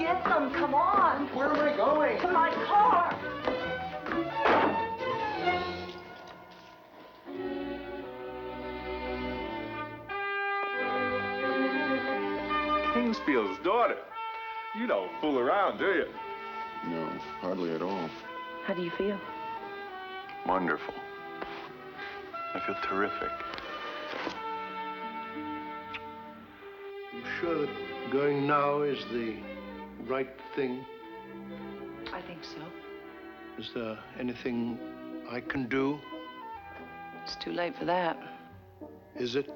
get them. Come on. Where am I going? To my car. Kingsfield's daughter. You don't fool around, do you? No, hardly at all. How do you feel? Wonderful. I feel terrific. You sure that going now is the right thing? I think so. Is there anything I can do? It's too late for that. Is it?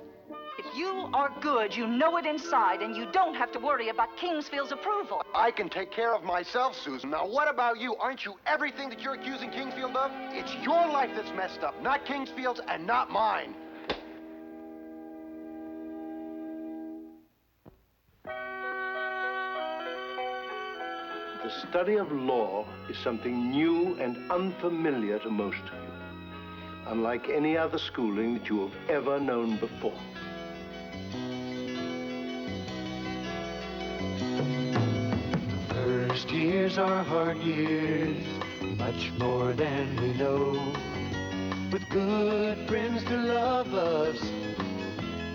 If you are good, you know it inside, and you don't have to worry about Kingsfield's approval. I can take care of myself, Susan. Now, what about you? Aren't you everything that you're accusing Kingfield of? It's your life that's messed up, not Kingsfield's and not mine. The study of law is something new and unfamiliar to most of you, unlike any other schooling that you have ever known before. First years are hard years, much more than we know. With good friends to love us,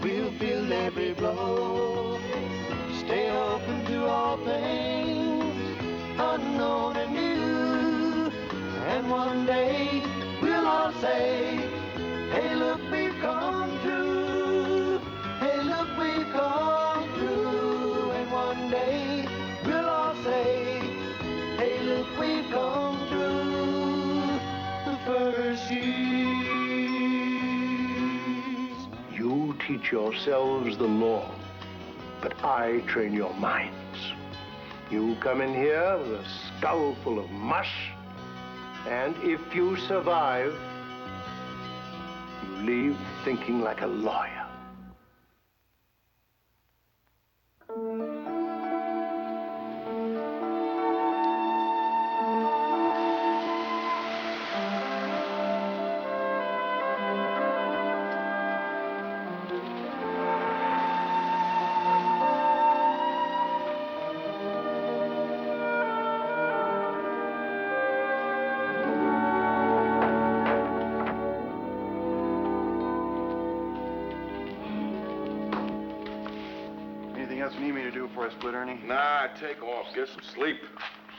we'll feel every blow. Stay open to all things, unknown and new. And one day we'll all say, hey, look, we've come through. Hey, look, we've come through. And one day we'll all say, hey, look, we've come through the first years. You teach yourselves the law, but I train your minds. You come in here with a skull full of mush, and if you survive, you leave thinking like a lawyer. Anything else you need me to do before I split, Ernie? Nah, take off. Get some sleep.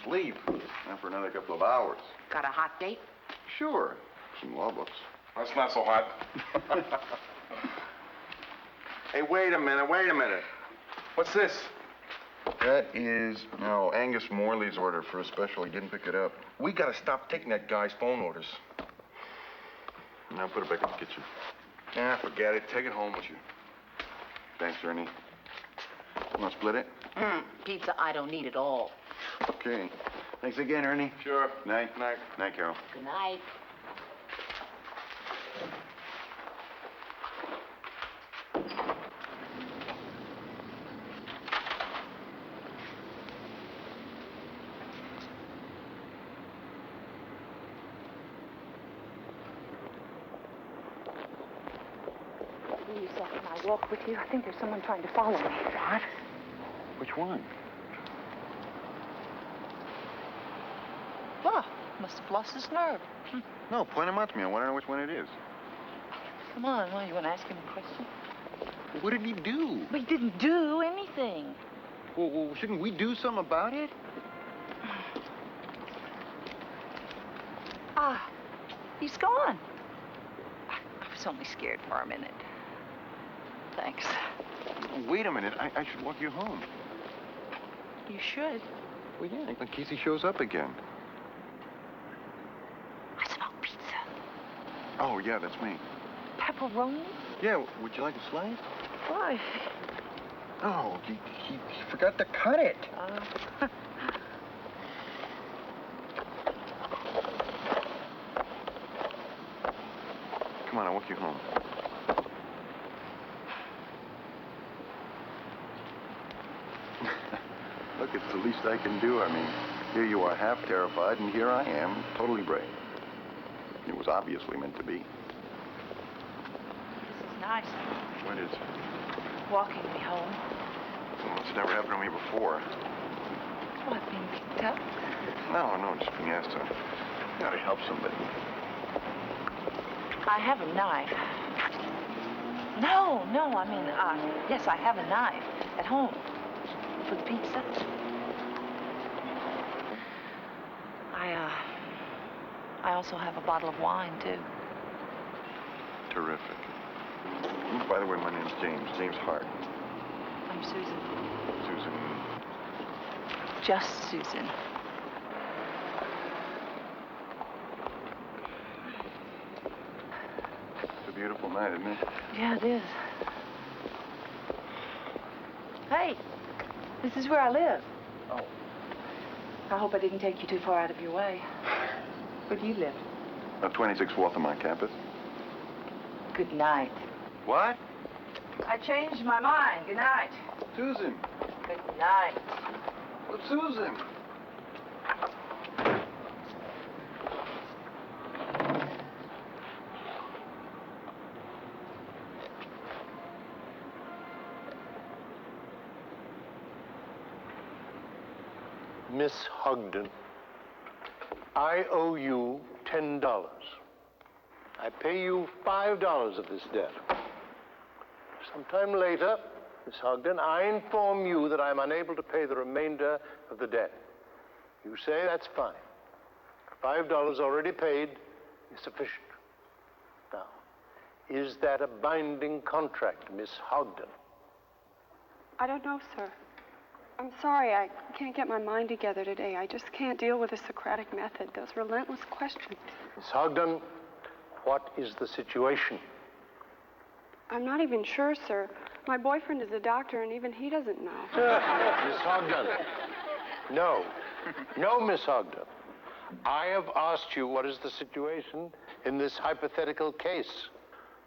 Sleep. Not for another couple of hours. Got a hot date? Sure. Some law books. That's not so hot. Hey, wait a minute. What's this? That is, no, Angus Morley's order for a special. He didn't pick it up. We gotta stop taking that guy's phone orders. Now put it back in the kitchen. Nah, forget it. Take it home with you. Thanks, Ernie. You want to split it? Pizza I don't need at all. Okay. Thanks again, Ernie. Sure. Night. Night, Carol. Good night. Please, can I walk with you? I think there's someone trying to follow me. What? Which one? Oh, must have lost his nerve. No, point him out to me. I want to know which one it is. Come on, you want to ask him a question? What did he do? He didn't do anything. Well, shouldn't we do something about it? Ah, he's gone. I was only scared for a minute. Thanks. Wait a minute. I should walk you home. You should. Well, yeah, when Casey shows up again. I smell pizza. Oh, yeah, that's me. Pepperoni? Yeah, would you like a slice? Why? Oh, he forgot to cut it. Come on, I'll walk you home. Look, it's the least I can do. I mean, here you are half terrified, and here I am, totally brave. It was obviously meant to be. This is nice. What is? Walking me home. Well, it's never happened to me before. What, being picked up? No, just being asked to. You gotta help somebody. I have a knife. No, I mean, yes, I have a knife at home for the pizza. I also have a bottle of wine, too. Terrific. By the way, my name's James Hart. I'm Susan. Susan. Just Susan. It's a beautiful night, isn't it? Yeah, it is. Hey, this is where I live. Oh. I hope I didn't take you too far out of your way. Where do you live? 26th Waltham on my campus. Good night. What? I changed my mind. Good night. Susan. Good night. But Susan. Miss Ogden, I owe you $10. I pay you $5 of this debt. Sometime later, Miss Ogden, I inform you that I'm unable to pay the remainder of the debt. You say that's fine. $5 already paid is sufficient. Now, is that a binding contract, Miss Ogden? I don't know, sir. I'm sorry, I can't get my mind together today. I just can't deal with the Socratic method, those relentless questions. Miss Ogden, what is the situation? I'm not even sure, sir. My boyfriend is a doctor, and even he doesn't know. Miss Ogden. No. No, Miss Ogden. I have asked you what is the situation in this hypothetical case.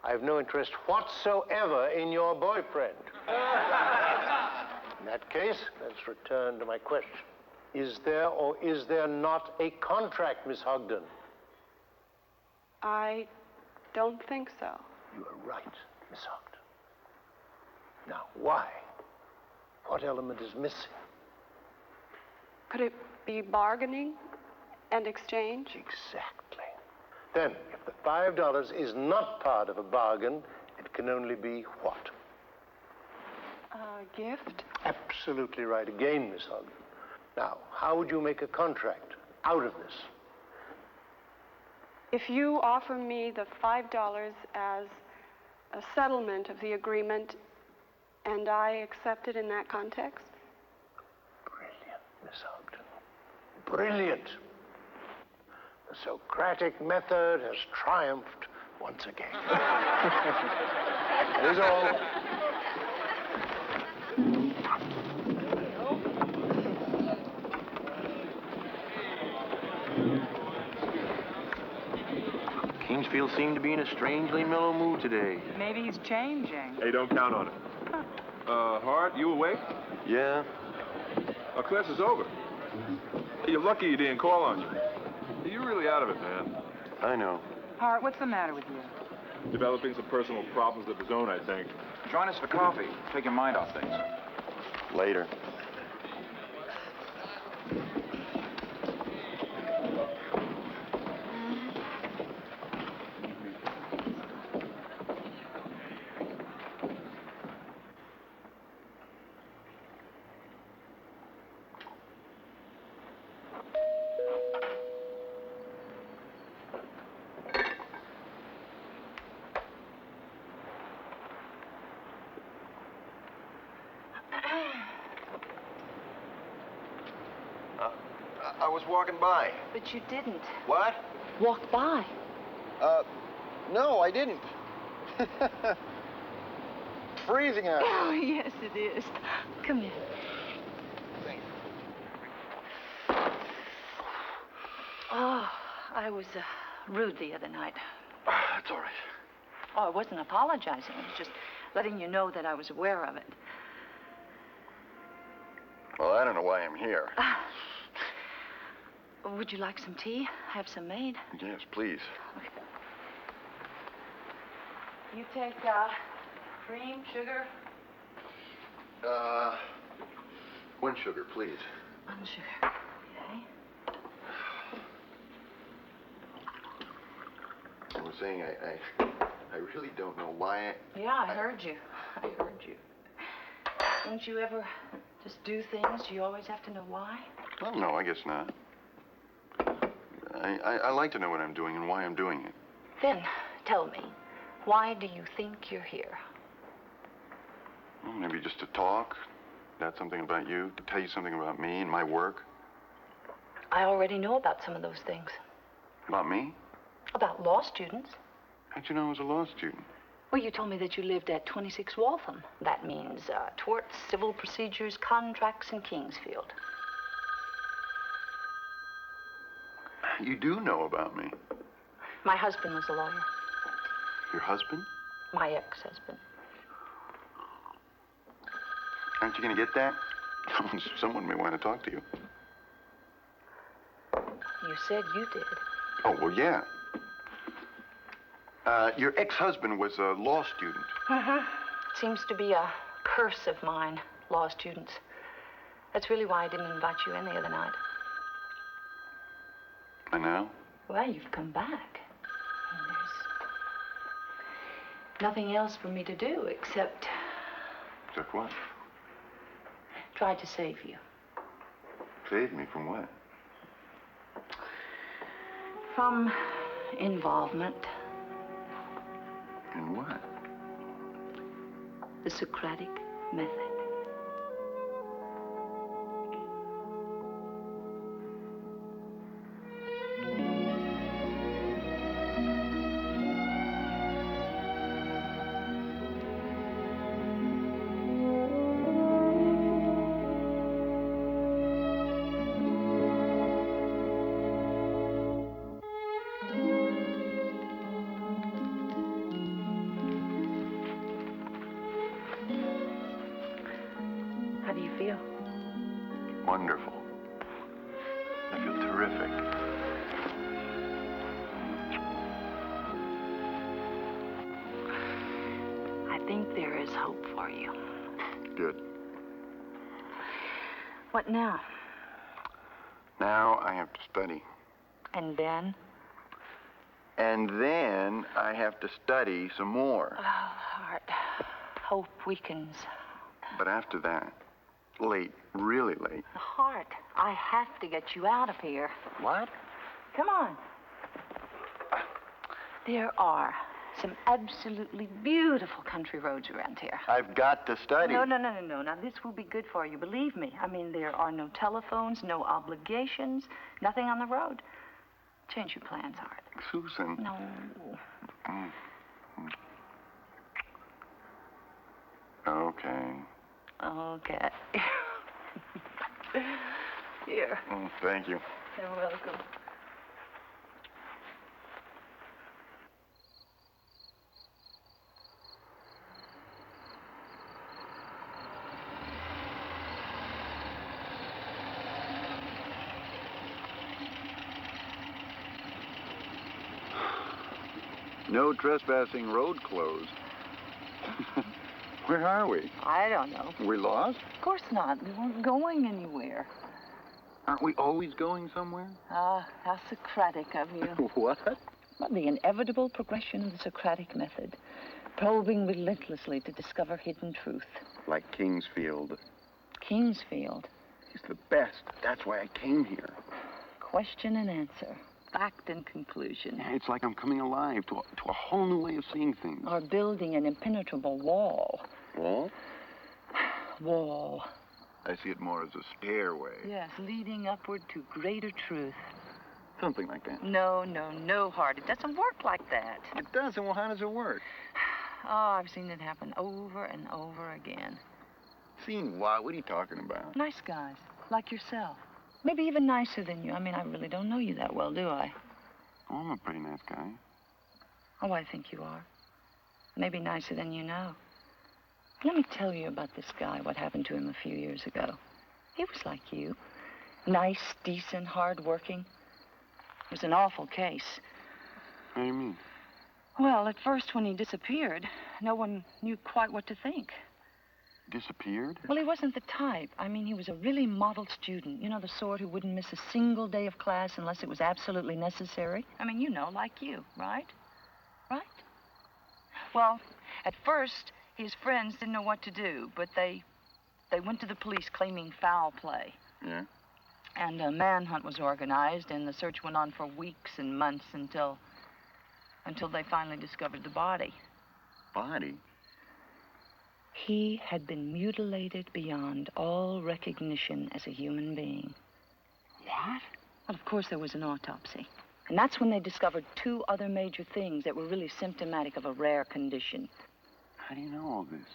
I have no interest whatsoever in your boyfriend. In that case, let's return to my question. Is there or is there not a contract, Miss Ogden? I don't think so. You are right, Miss Ogden. Now, why? What element is missing? Could it be bargaining and exchange? Exactly. Then, if the $5 is not part of a bargain, it can only be what? A gift? Absolutely right again, Miss Ogden. Now, how would you make a contract out of this? If you offer me the $5 as a settlement of the agreement, and I accept it in that context? Brilliant, Miss Ogden. Brilliant. The Socratic method has triumphed once again. That is all. Kingsfield seemed to be in a strangely mellow mood today. Maybe he's changing. Hey, don't count on it. Hart, you awake? Yeah? Our class is over. Hey, you're lucky you didn't call on you. You're really out of it, man. I know. Hart, what's the matter with you? Developing some personal problems of his own, I think. Join us for coffee. Take your mind off things. Later. I was walking by. But you didn't. What? Walk by. No, I didn't. Freezing out. Oh, yes, it is. Come in. Oh, I was rude the other night. That's all right. Oh, I wasn't apologizing. I was just letting you know that I was aware of it. Well, I don't know why I'm here. Would you like some tea? Have some made? Yes, please. You take cream, sugar? 1 sugar, please. On sugar. Okay. I was saying, I really don't know why. Yeah, I heard you. I heard you. Don't you ever just do things? You always have to know why? Well, no, I guess not. I like to know what I'm doing and why I'm doing it. Then, tell me, why do you think you're here? Well, maybe just to talk. That's something about you. To tell you something about me and my work. I already know about some of those things. About me? About law students. How'd you know I was a law student? Well, you told me that you lived at 26 Waltham. That means torts, civil procedures, contracts, and Kingsfield. You do know about me. My husband was a lawyer. Your husband? My ex-husband. Aren't you going to get that? Someone may want to talk to you. You said you did. Oh, well, yeah. Your ex-husband was a law student. Mm-hmm. Seems to be a curse of mine, law students. That's really why I didn't invite you in the other night. I know. Well, you've come back. And there's nothing else for me to do except Except what? try to save you. Save me from what? From involvement. In what? The Socratic method. How do you feel? Wonderful. I feel terrific. I think there is hope for you. Good. What now? Now I have to study. And then? And then I have to study some more. Oh, Hart. Hope weakens. But after that, late, really late. Hart, I have to get you out of here. What? Come on. There are some absolutely beautiful country roads around here. I've got to study. No. Now, this will be good for you, believe me. I mean, there are no telephones, no obligations, nothing on the road. Change your plans, Hart. Susan. No. Okay. Okay. Here. Thank you. You're welcome. No trespassing road closed. Where are we? I don't know. We lost? Of course not. We weren't going anywhere. Aren't we always going somewhere? Ah, how Socratic of you. What? Well, the inevitable progression of the Socratic method. Probing relentlessly to discover hidden truth. Like Kingsfield. Kingsfield. He's the best. That's why I came here. Question and answer. Fact and conclusion. It's like I'm coming alive to a whole new way of seeing things. Or building an impenetrable wall. Wall? Wall. I see it more as a stairway. Yes, leading upward to greater truth. Something like that. No, Hart. It doesn't work like that. It doesn't. Well, how does it work? Oh, I've seen it happen over and over again. Seen what? What are you talking about? Nice guys, like yourself. Maybe even nicer than you. I mean, I really don't know you that well, do I? Oh, I'm a pretty nice guy. Oh, I think you are. Maybe nicer than you know. Let me tell you about this guy, what happened to him a few years ago. He was like you. Nice, decent, hard-working. It was an awful case. What do you mean? Well, at first when he disappeared, no one knew quite what to think. Disappeared? Well, he wasn't the type. I mean, he was a really model student. You know, the sort who wouldn't miss a single day of class unless it was absolutely necessary. I mean, you know, like you, right? Right? Well, at first, his friends didn't know what to do, but they went to the police claiming foul play. Yeah? And a manhunt was organized, and the search went on for weeks and months until they finally discovered the body. Body? He had been mutilated beyond all recognition as a human being. What? Well, of course, there was an autopsy. And that's when they discovered two other major things that were really symptomatic of a rare condition. How do you know all this?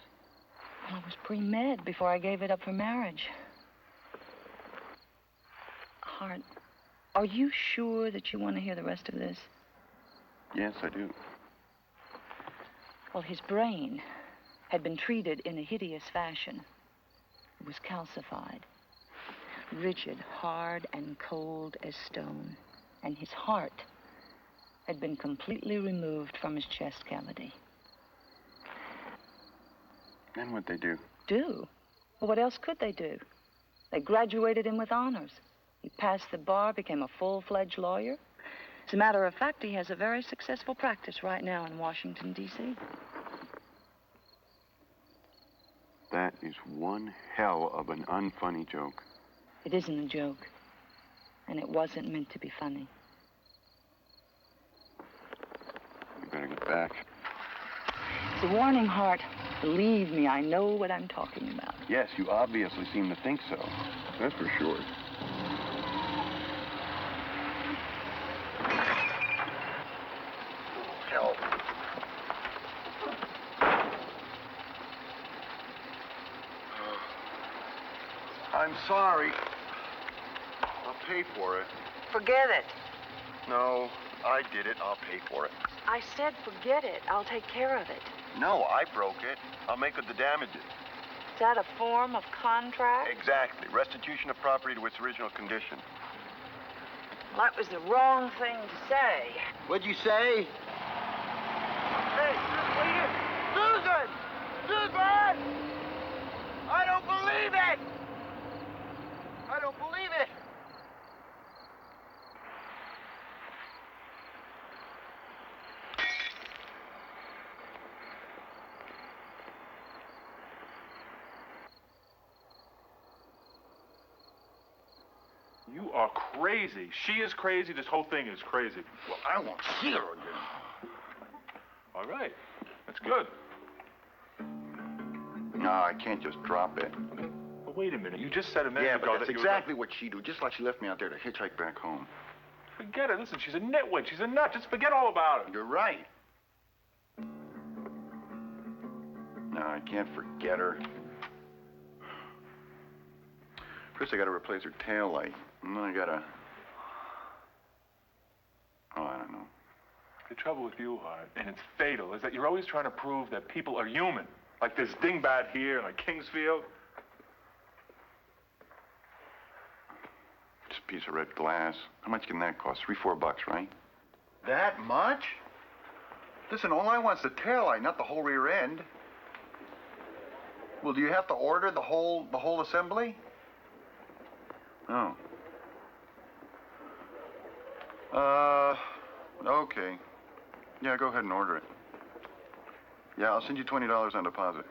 Well, I was pre-med before I gave it up for marriage. Hart, are you sure that you want to hear the rest of this? Yes, I do. Well, his brain had been treated in a hideous fashion. It was calcified, rigid, hard, and cold as stone. And his heart had been completely removed from his chest cavity. Then what'd they do? Do? Well, what else could they do? They graduated him with honors. He passed the bar, became a full-fledged lawyer. As a matter of fact, he has a very successful practice right now in Washington, D.C. That is one hell of an unfunny joke. It isn't a joke. And it wasn't meant to be funny. We better get back. It's a warning, Hart. Believe me, I know what I'm talking about. Yes, you obviously seem to think so. That's for sure. Hell. I'm sorry. I'll pay for it. Forget it. No, I did it. I'll pay for it. I said forget it. I'll take care of it. No, I broke it. I'll make good the damages. Is that a form of contract? Exactly. Restitution of property to its original condition. Well, that was the wrong thing to say. What'd you say? Hey, wait. Susan! Susan! I don't believe it! I don't believe it! You are crazy. She is crazy. This whole thing is crazy. Well, I won't see her again. All right. That's good. No, I can't just drop it. But wait a minute. You just said a minute Yeah, ago but that's that you exactly what she'd do, just like she left me out there to hitchhike back home. Forget it. Listen, she's a nitwit. She's a nut. Just forget all about it. You're right. No, I can't forget her. First, I gotta replace her tail light. And then I gotta... Oh, I don't know. The trouble with you, Hart, and it's fatal, is that you're always trying to prove that people are human. Like this dingbat here, like Kingsfield. Just a piece of red glass. How much can that cost? $3-4, right? That much? Listen, all I want's the tail light, not the whole rear end. Well, do you have to order the whole assembly? Oh. Okay. Yeah, go ahead and order it. Yeah, I'll send you $20 on deposit.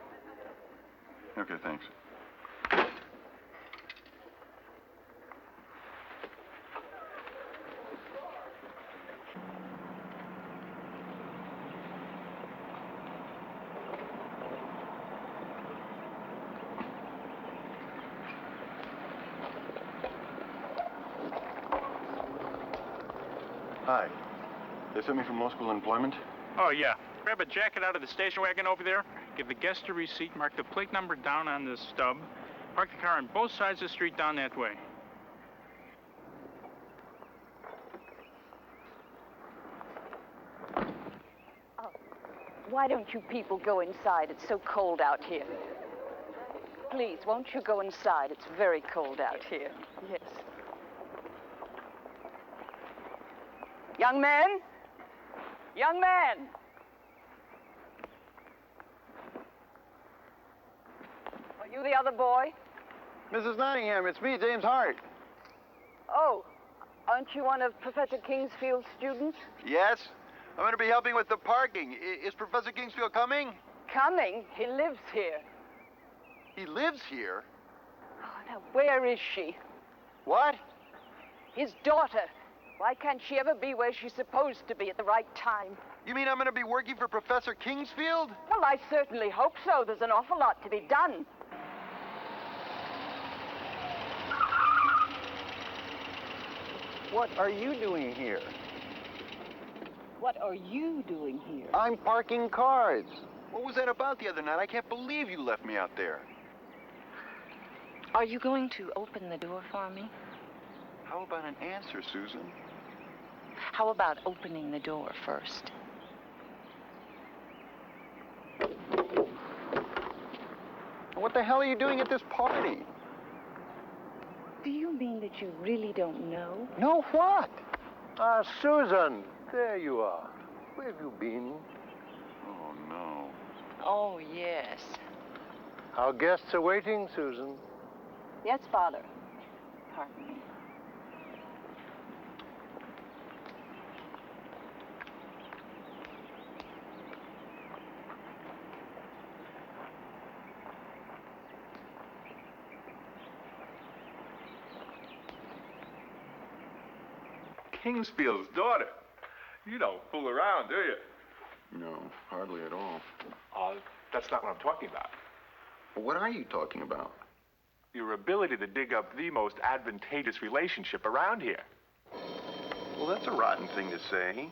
Okay, thanks. Hi. They sent me from law school employment? Oh, yeah. Grab a jacket out of the station wagon over there. Give the guest a receipt. Mark the plate number down on the stub. Park the car on both sides of the street down that way. Oh, why don't you people go inside? It's so cold out here. Please, won't you go inside? It's very cold out here. Yes. Young man? Young man! you the other boy? Mrs. Nottingham, it's me, James Hart. Oh, aren't you one of Professor Kingsfield's students? Yes? I'm going to be helping with the parking. Is Professor Kingsfield coming? Coming? He lives here. He lives here? Oh, now, where is she? What? His daughter. Why can't she ever be where she's supposed to be at the right time? You mean I'm going to be working for Professor Kingsfield? Well, I certainly hope so. There's an awful lot to be done. What are you doing here? What are you doing here? I'm parking cars. What was that about the other night? I can't believe you left me out there. Are you going to open the door for me? How about an answer, Susan? How about opening the door first? What the hell are you doing at this party? Do you mean that you really don't know? No, what? Susan, there you are. Where have you been? Oh, no. Oh, yes. Our guests are waiting, Susan. Yes, Father. Pardon me. Kingsfield's daughter. You don't fool around, do you? No, hardly at all. That's not what I'm talking about. What are you talking about? Your ability to dig up the most advantageous relationship around here. Well, that's a rotten thing to say.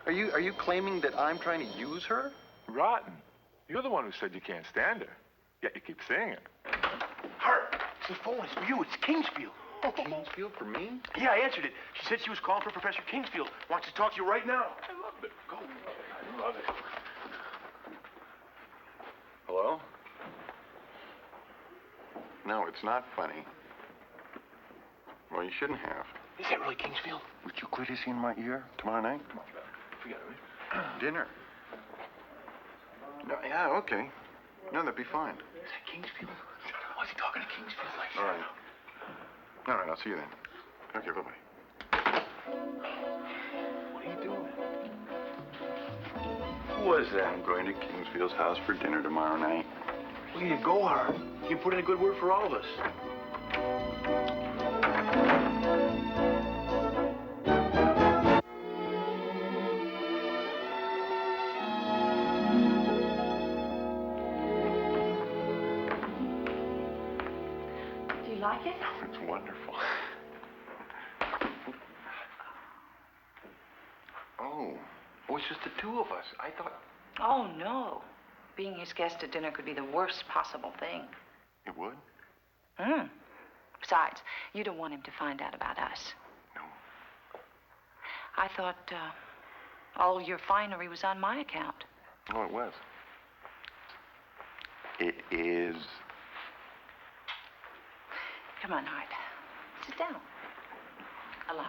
Are you claiming that I'm trying to use her? Rotten. You're the one who said you can't stand her. Yet you keep saying it. Hart, it's the phone. It's for you. It's Kingsfield. Kingsfield for me? Yeah, I answered it. She said she was calling for Professor Kingsfield. Wants to talk to you right now. I love it. Go. I love it. Hello? No, it's not funny. Well, you shouldn't have. Is that really Kingsfield? Would you quit hissing in my ear tomorrow night? Come on, forget it. Dinner. No, yeah, okay. No, that'd be fine. Is that Kingsfield? Why is he talking to Kingsfield like that? All right. All right, I'll see you then. Okay, bye-bye. What are you doing? Who was that? I'm going to Kingsfield's house for dinner tomorrow night. Well, you go, Hart. You put in a good word for all of us. Do you like it? It's wonderful. Oh, it's just the two of us. I thought... Oh, no. Being his guest at dinner could be the worst possible thing. It would? Besides, you don't want him to find out about us. No. I thought, all your finery was on my account. Oh, it was. It is. Come on, Hart. Sit down. Allow me.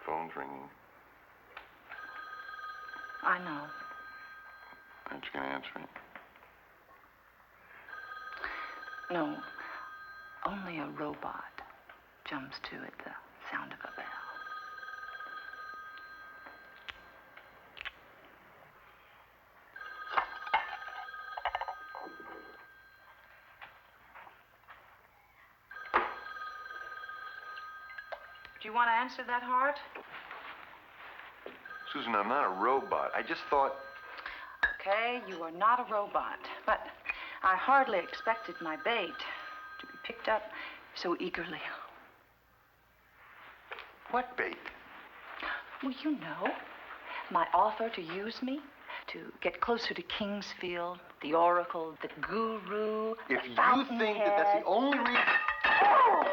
Phone's ringing. I know. Aren't you gonna answer it? No. Only a robot jumps to at the sound of a bell. Do you want to answer that, Hart? Susan, I'm not a robot. I just thought... Okay, you are not a robot, but I hardly expected my bait to be picked up so eagerly. What bait? Well, you know, my offer to use me, to get closer to Kingsfield, the Oracle, the Guru, If the you think that that's the only reason... Oh!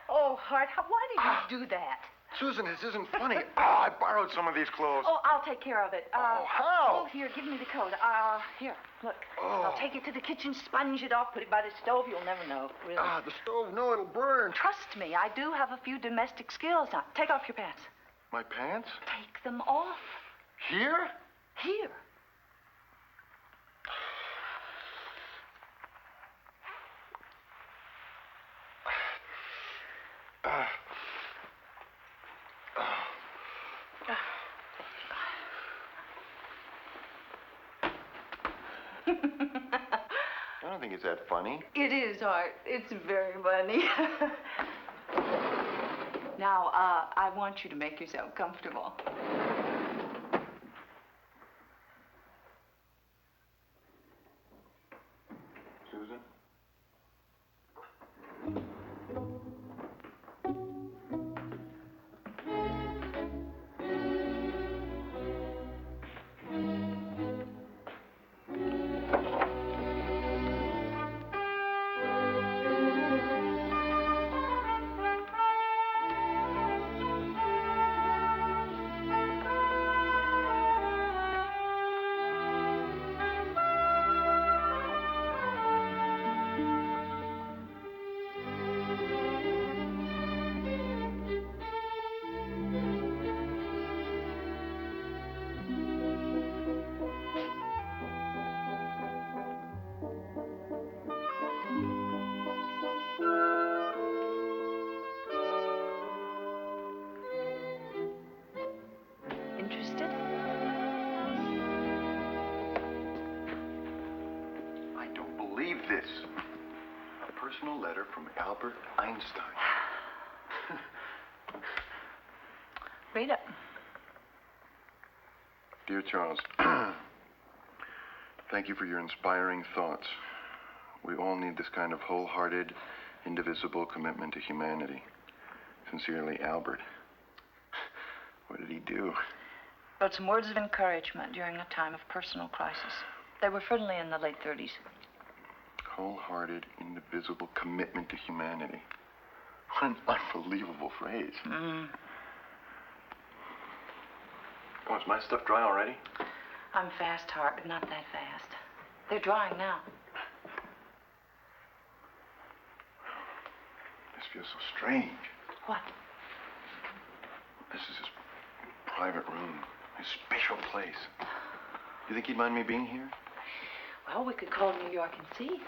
Oh, Hart, why did you do that? Susan, this isn't funny. I borrowed some of these clothes. Oh, I'll take care of it. How? Oh, here, give me the coat. Here, look. Oh. I'll take it to the kitchen, sponge it off, put it by the stove. You'll never know, really. The stove, no, it'll burn. Trust me, I do have a few domestic skills. Now, take off your pants. My pants? Take them off. Here? Here. I don't think it's that funny. It is, Hart. It's very funny. Now, I want you to make yourself comfortable. Susan? Interested? I don't believe this. A personal letter from Albert Einstein. Read it. Dear Charles, thank you for your inspiring thoughts. We all need this kind of wholehearted, indivisible commitment to humanity. Sincerely, Albert. What did he do? Wrote some words of encouragement during a time of personal crisis. They were friendly in the late 30s. Wholehearted, indivisible commitment to humanity. What an unbelievable phrase. Oh, is my stuff dry already? I'm fast, Hart, but not that fast. They're drying now. This feels so strange. What? This is his private room, his special place. You think he'd mind me being here? Well, we could call New York and see.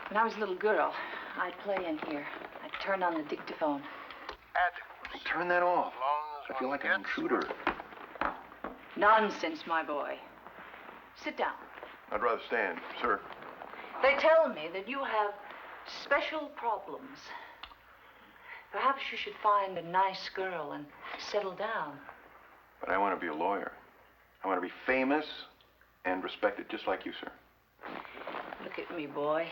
When I was a little girl, I'd play in here. I'd turn on the dictaphone. Turn that off. I feel like an intruder. Nonsense, my boy. Sit down. I'd rather stand, sir. They tell me that you have special problems. Perhaps you should find a nice girl and settle down. But I want to be a lawyer. I want to be famous and respected just like you, sir. Look at me, boy.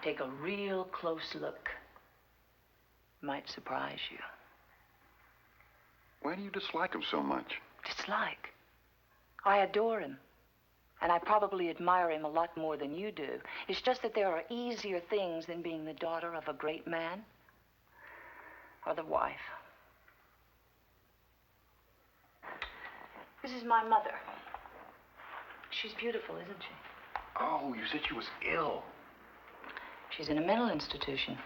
Take a real close look. Might surprise you. Why do you dislike him so much? Dislike? I adore him. And I probably admire him a lot more than you do. It's just that there are easier things than being the daughter of a great man or the wife. This is my mother. She's beautiful, isn't she? Oh, you said she was ill. She's in a mental institution.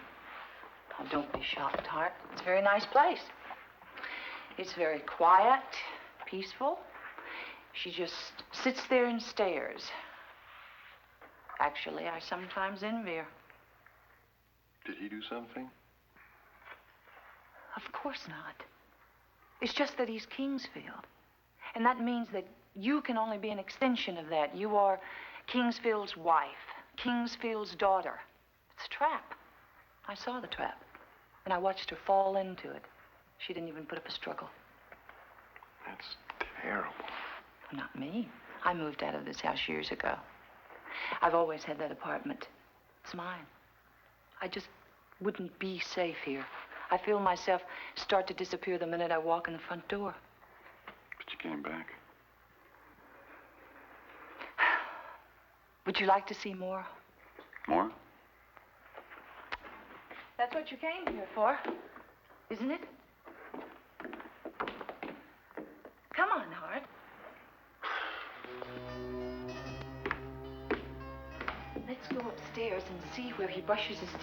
Oh, don't be shocked, Hart. It's a very nice place. It's very quiet, peaceful. She just sits there and stares. Actually, I sometimes envy her. Did he do something? Of course not. It's just that he's Kingsfield. And that means that you can only be an extension of that. You are Kingsfield's wife, Kingsfield's daughter. It's a trap. I saw the trap. And I watched her fall into it. She didn't even put up a struggle. That's terrible. Not me. I moved out of this house years ago. I've always had that apartment. It's mine. I just wouldn't be safe here. I feel myself start to disappear the minute I walk in the front door. But you came back. Would you like to see more? More? That's what you came here for, isn't it? and see where he brushes his teeth.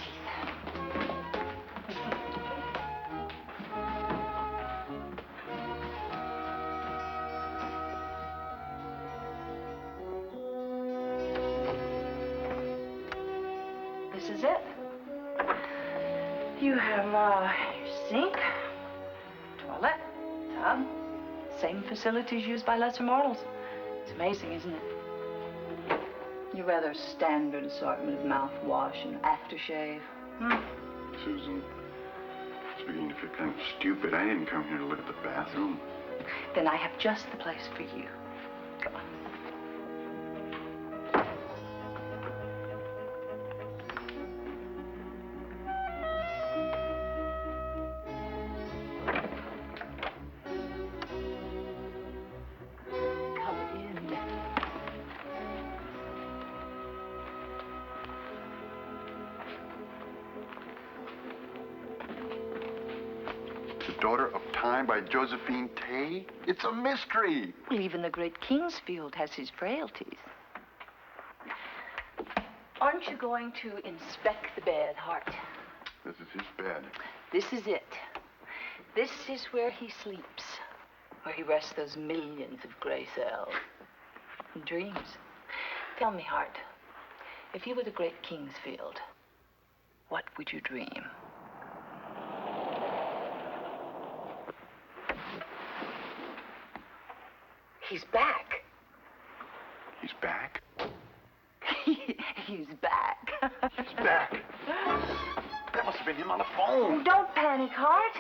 This is it. You have your sink, toilet, tub, same facilities used by lesser mortals. It's amazing, isn't it? Your rather standard assortment of mouthwash and aftershave. Susan, speaking if you're kind of stupid, I didn't come here to look at the bathroom. Then I have just the place for you. Come on. Daughter of Time by Josephine Tay? It's a mystery. Well, even the great Kingsfield has his frailties. Aren't you going to inspect the bed, Hart? This is his bed. This is it. This is where he sleeps, where he rests those millions of gray cells and dreams. Tell me, Hart, if you were the great Kingsfield, what would you dream? He's back. He's back? He's back. He's back. That must have been him on the phone. Oh, don't panic, Hart.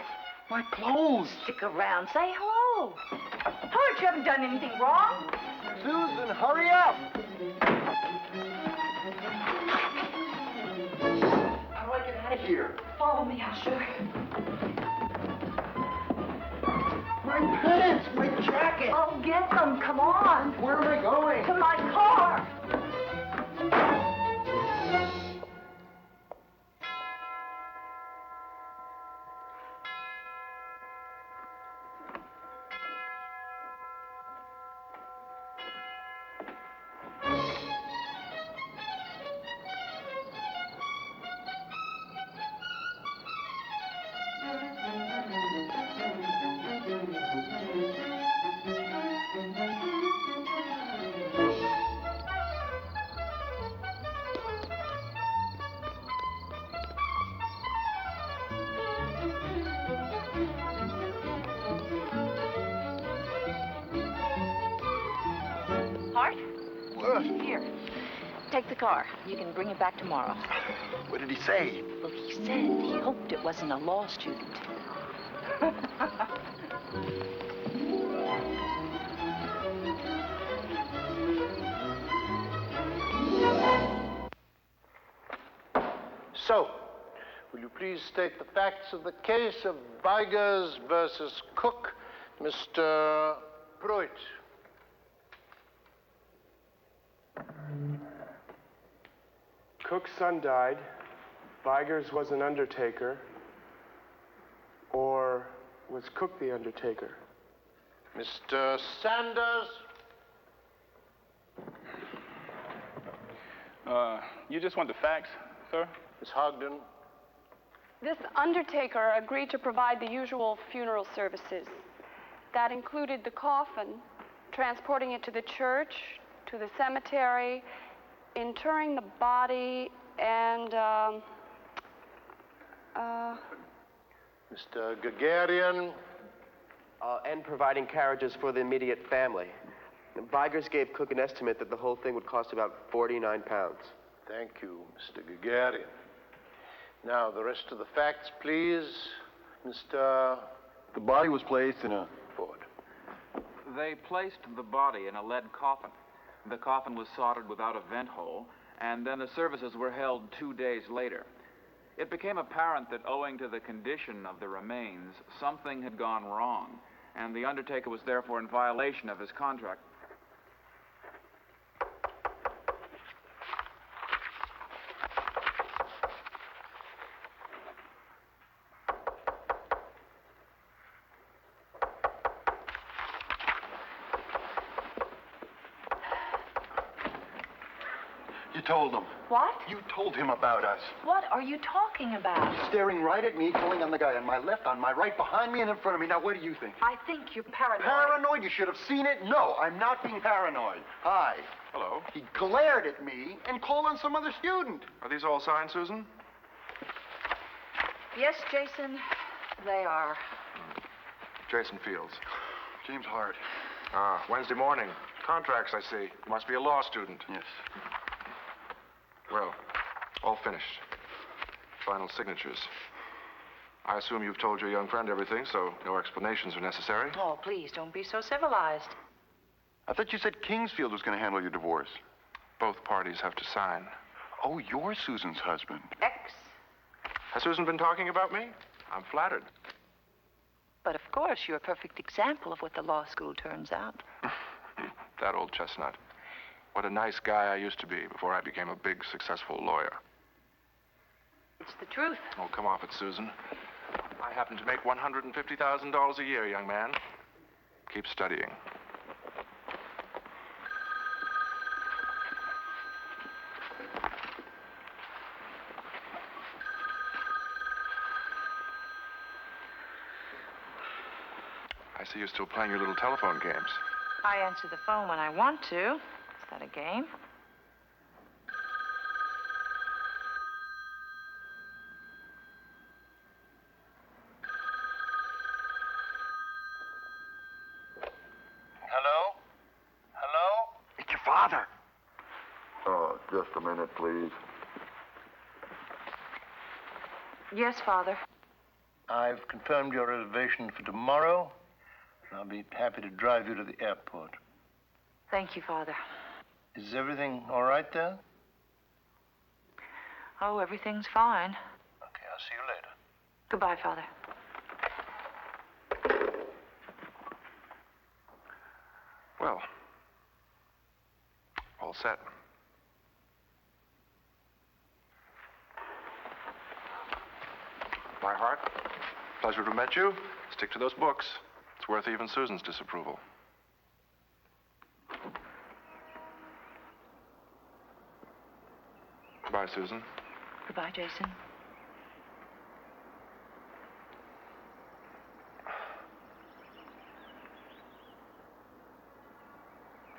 My clothes. Stick around. Say hello. Hart, you haven't done anything wrong. Susan, hurry up. How do I get out of here? Follow me, I'll show you. My pants, my jacket. I'll get them. Come on. Where am I going? To my car. Hart? Here. Take the car. You can bring it back tomorrow. What did he say? Well, he said he hoped it wasn't a law student. So, will you please state the facts of the case of Vigors versus Cook, Mr. Pruitt? Cook's son died. Vigors was an undertaker. Or was Cook the undertaker? Mr. Sanders? You just want the facts, sir? Miss Hogden? This undertaker agreed to provide the usual funeral services. That included the coffin, transporting it to the church, to the cemetery, interring the body, and, Mr. Gagarian? And providing carriages for the immediate family. Vigors gave Cook an estimate that the whole thing would cost about 49 pounds. Thank you, Mr. Gagarian. Now, the rest of the facts, please. Mr. The body was placed in a... Ford. They placed the body in a lead coffin. The coffin was soldered without a vent hole, and then the services were held 2 days later. It became apparent that owing to the condition of the remains, something had gone wrong, and the undertaker was therefore in violation of his contract. You told him. What? You told him about us. What are you talking about? Staring right at me, pulling on the guy on my left, on my right, behind me, and in front of me. Now, what do you think? I think you're paranoid. Paranoid? You should have seen it. No, I'm not being paranoid. Hi. Hello. He glared at me and called on some other student. Are these all signed, Susan? Yes, Jason, they are. Jason Fields. James Hart. Ah, Wednesday morning. Contracts, I see. You must be a law student. Yes. Well, all finished. Final signatures. I assume you've told your young friend everything, so no explanations are necessary. Oh, please, don't be so civilized. I thought you said Kingsfield was going to handle your divorce. Both parties have to sign. Oh, you're Susan's husband. Ex. Has Susan been talking about me? I'm flattered. But of course, you're a perfect example of what the law school turns out. That old chestnut. What a nice guy I used to be before I became a big, successful lawyer. It's the truth. Oh, come off it, Susan. I happen to make $150,000 a year, young man. Keep studying. I see you're still playing your little telephone games. I answer the phone when I want to. Is that a game? Hello? Hello? It's your father. Oh, just a minute, please. Yes, Father. I've confirmed your reservation for tomorrow, and I'll be happy to drive you to the airport. Thank you, Father. Is everything all right there? Oh, everything's fine. Okay, I'll see you later. Goodbye, Father. Well, all set. Bye, Hart. Pleasure to have met you. Stick to those books. It's worth even Susan's disapproval. Goodbye, Susan. Goodbye, Jason.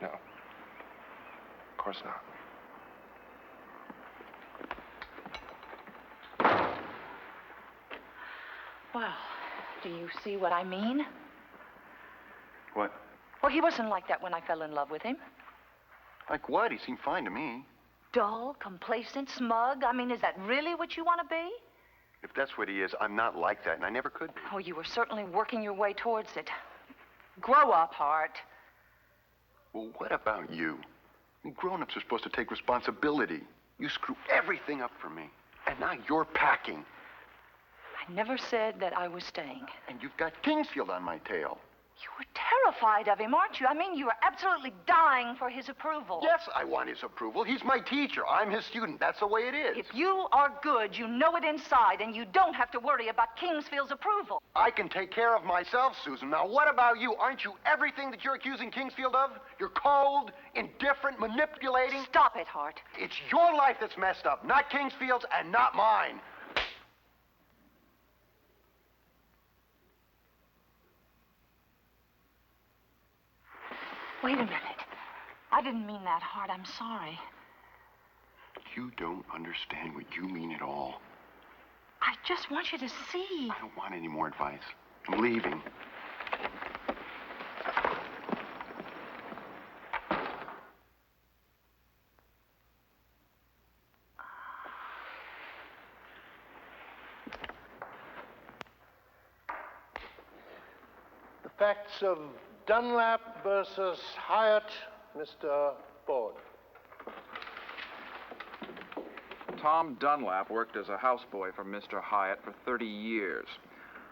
No. Of course not. Well, do you see what I mean? What? Well, he wasn't like that when I fell in love with him. Like what? He seemed fine to me. Dull, complacent, smug. I mean, is that really what you want to be? If that's what he is, I'm not like that, and I never could be. Oh, you were certainly working your way towards it. Grow up, Hart. Well, what about you? Grown-ups are supposed to take responsibility. You screw everything up for me. And now you're packing. I never said that I was staying. And you've got Kingsfield on my tail. You were terrified of him, aren't you? I mean, you were absolutely dying for his approval. Yes, I want his approval. He's my teacher. I'm his student. That's the way it is. If you are good, you know it inside, and you don't have to worry about Kingsfield's approval. I can take care of myself, Susan. Now, what about you? Aren't you everything that you're accusing Kingsfield of? You're cold, indifferent, manipulating. Stop it, Hart. It's your life that's messed up, not Kingsfield's and not mine. Wait a minute. I didn't mean that, Hart. I'm sorry. You don't understand what you mean at all. I just want you to see. I don't want any more advice. I'm leaving. The facts of Dunlap versus Hyatt, Mr. Ford. Tom Dunlap worked as a houseboy for Mr. Hyatt for 30 years.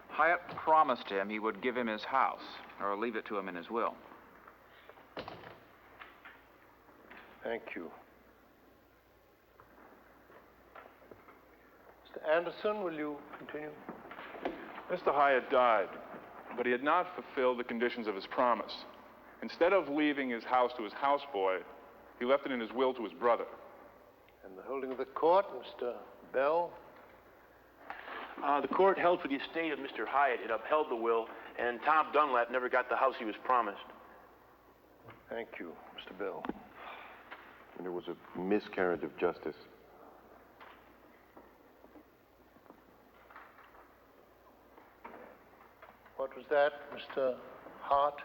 Hyatt promised him he would give him his house, or leave it to him in his will. Thank you. Mr. Anderson, will you continue? Mr. Hyatt died, but he had not fulfilled the conditions of his promise. Instead of leaving his house to his houseboy, he left it in his will to his brother. And the holding of the court, Mr. Bell? The court held for the estate of Mr. Hyatt. It upheld the will, and Tom Dunlap never got the house he was promised. Thank you, Mr. Bell. There was a miscarriage of justice. What was that, Mr. Hart?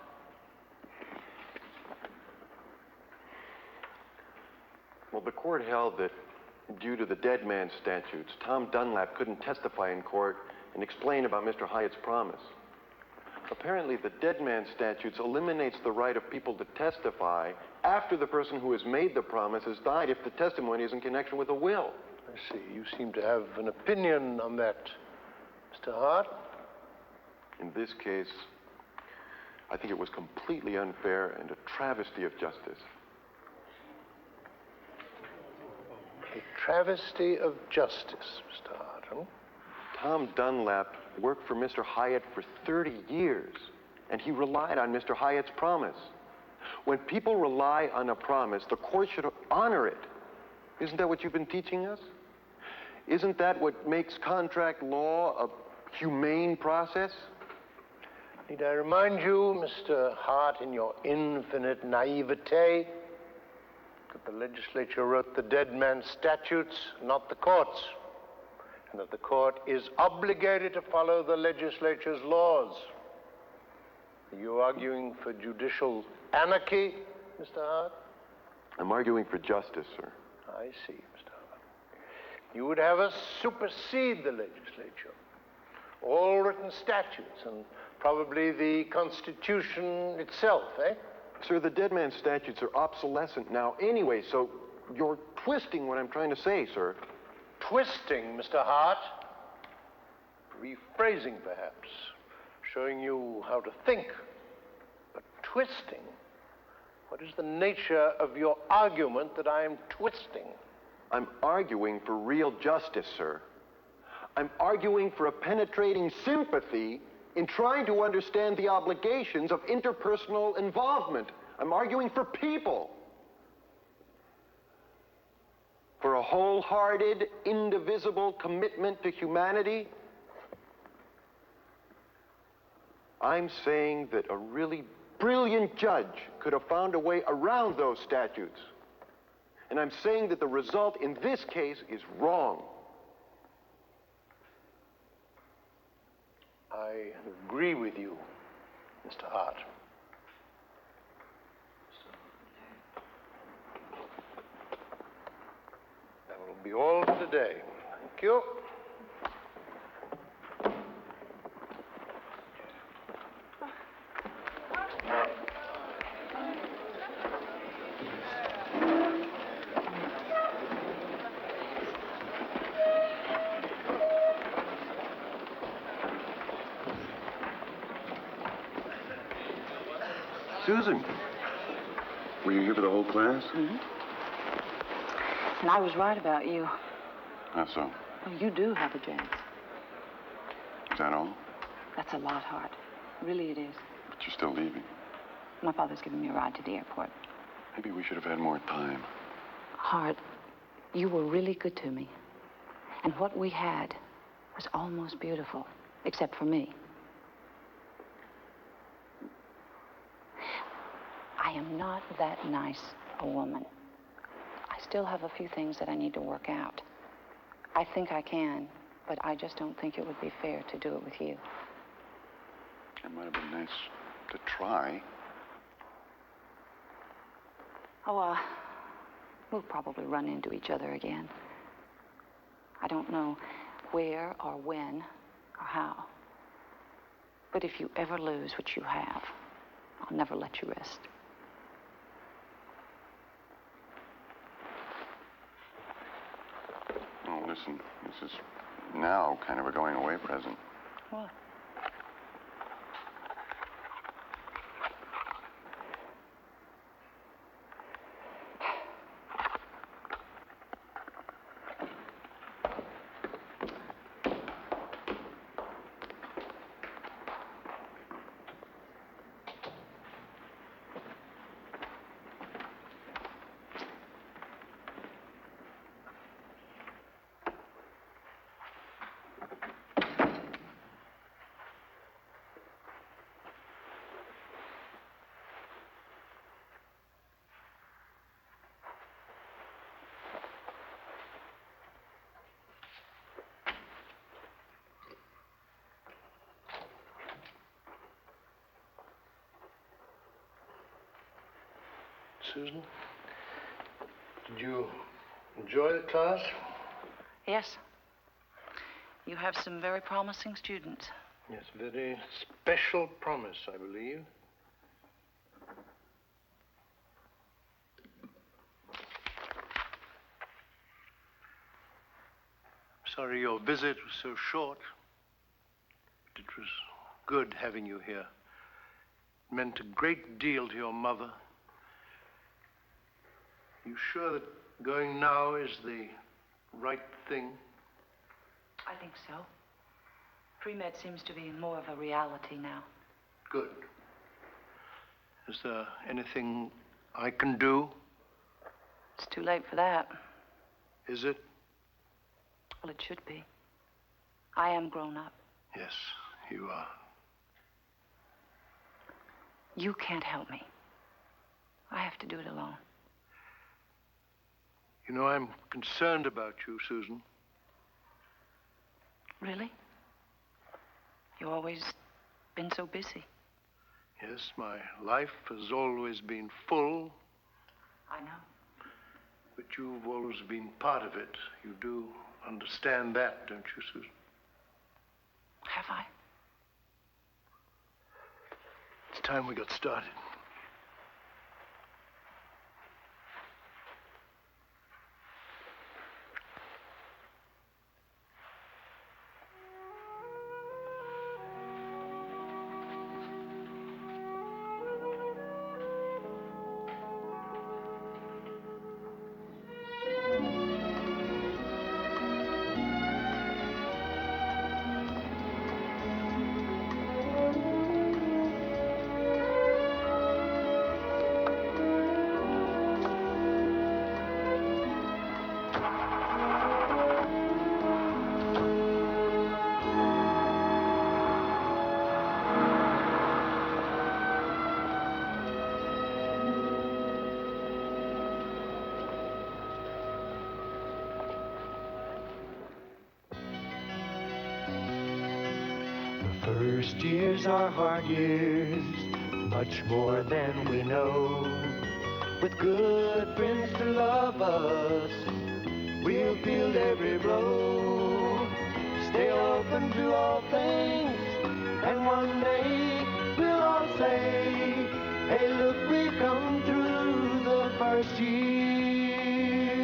Well, the court held that due to the dead man statutes, Tom Dunlap couldn't testify in court and explain about Mr. Hyatt's promise. Apparently, the dead man statutes eliminates the right of people to testify after the person who has made the promise has died if the testimony is in connection with a will. I see. You seem to have an opinion on that, Mr. Hart. In this case, I think it was completely unfair and a travesty of justice. A travesty of justice, Mr. Hart, huh? Tom Dunlap worked for Mr. Hyatt for 30 years, and he relied on Mr. Hyatt's promise. When people rely on a promise, the court should honor it. Isn't that what you've been teaching us? Isn't that what makes contract law a humane process? Need I remind you, Mr. Hart, in your infinite naivete, that the legislature wrote the dead man statutes, not the courts, and that the court is obligated to follow the legislature's laws. Are you arguing for judicial anarchy, Mr. Hart? I'm arguing for justice, sir. I see, Mr. Hart. You would have us supersede the legislature, all written statutes, and probably the Constitution itself, eh? Sir, the dead man statutes are obsolescent now anyway, so you're twisting what I'm trying to say, sir. Twisting, Mr. Hart? Rephrasing, perhaps. Showing you how to think. But twisting? What is the nature of your argument that I am twisting? I'm arguing for real justice, sir. I'm arguing for a penetrating sympathy in trying to understand the obligations of interpersonal involvement. I'm arguing for people. For a wholehearted, indivisible commitment to humanity. I'm saying that a really brilliant judge could have found a way around those statutes. And I'm saying that the result in this case is wrong. I agree with you, Mr. Hart. That will be all for today. Thank you. Susan, were you here for the whole class? Mm-hmm. And I was right about you. How so? Well, you do have a chance. Is that all? That's a lot, Hart. Really it is. But you're still leaving. My father's giving me a ride to the airport. Maybe we should have had more time. Hart, you were really good to me. And what we had was almost beautiful, except for me. I am not that nice a woman. I still have a few things that I need to work out. I think I can, but I just don't think it would be fair to do it with you. It might have been nice to try. Oh, we'll probably run into each other again. I don't know where or when or how. But if you ever lose what you have, I'll never let you rest. Oh, listen, this is now kind of a going away present. What? Susan. Did you enjoy the class? Yes. You have some very promising students. Yes, very special promise, I believe. Sorry your visit was so short. But it was good having you here. It meant a great deal to your mother. You sure that going now is the right thing? I think so. Pre-med seems to be more of a reality now. Good. Is there anything I can do? It's too late for that. Is it? Well, it should be. I am grown up. Yes, you are. You can't help me. I have to do it alone. You know, I'm concerned about you, Susan. Really? You've always been so busy. Yes, my life has always been full. I know. But you've always been part of it. You do understand that, don't you, Susan? Have I? It's time we got started. First years are hard years, much more than we know. With good friends to love us, we'll feel every blow. Stay open to all things, and one day we'll all say, hey, look, we've come through the first year.